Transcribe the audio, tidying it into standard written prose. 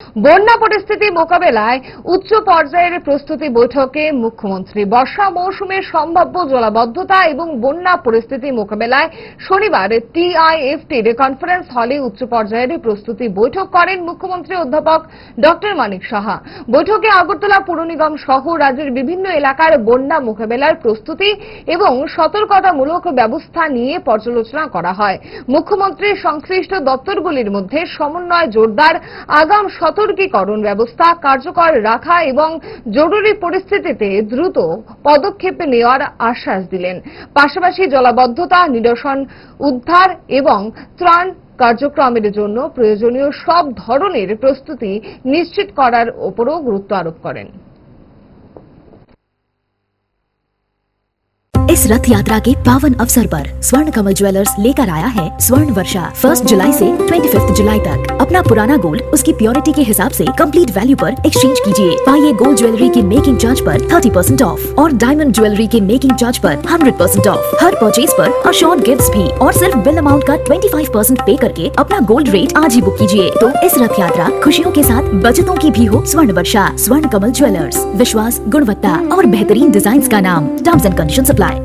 বন্যা পরিস্থিতি মোকাবেলায় উচ্চ পর্যায়ের প্রস্তুতি বৈঠকে মুখ্যমন্ত্রী বর্ষা মৌসুমের সম্ভাব্য জলাবদ্ধতা এবং বন্যা পরিস্থিতি মোকাবেলায় শনিবার টিআইএফটির কনফারেন্স হলে উচ্চ পর্যায়ের প্রস্তুতি বৈঠক করেন মুখ্যমন্ত্রী অধ্যাপক ডক্টর মানিক সাহা। বৈঠকে আগরতলা পুর নিগম সহ রাজ্যের বিভিন্ন এলাকার বন্যা মোকাবেলার প্রস্তুতি এবং সতর্কতামূলক ব্যবস্থা নিয়ে পর্যালোচনা করা হয়। মুখ্যমন্ত্রী সংশ্লিষ্ট দপ্তরগুলির মধ্যে সমন্বয় জোরদার, আগাম সতর্কীকরণ ব্যবস্থা কার্যকর রাখা এবং জরুরি পরিস্থিতিতে দ্রুত পদক্ষেপ নেওয়ার আশ্বাস দিলেন। পাশাপাশি জলাবদ্ধতা নিরসন, উদ্ধার এবং ত্রাণ কার্যক্রমের জন্য প্রয়োজনীয় সব ধরনের প্রস্তুতি নিশ্চিত করার উপরও গুরুত্ব আরোপ করেন। इस रथ यात्रा के पावन अवसर पर स्वर्ण कमल ज्वेलर्स लेकर आया है स्वर्ण वर्षा 1 जुलाई से 25 जुलाई तक। अपना पुराना गोल्ड उसकी प्योरिटी के हिसाब से कंप्लीट वैल्यू पर एक्सचेंज कीजिए। पाइए गोल्ड ज्वेलरी की मेकिंग चार्ज पर 30% ऑफ और डायमंड ज्वेलरी की मेकिंग चार्ज पर 100% ऑफ। हर परचेज पर अशोर्ड गिफ्ट्स भी और सिर्फ बिल अमाउंट का 25% पे करके अपना गोल्ड रेट आज ही बुक कीजिए। तो इस रथ यात्रा खुशियों के साथ बचतों की भी हो। स्वर्ण वर्षा स्वर्ण कमल ज्वेलर्स, विश्वास, गुणवत्ता और बेहतरीन डिजाइन का नाम। Terms and conditions apply.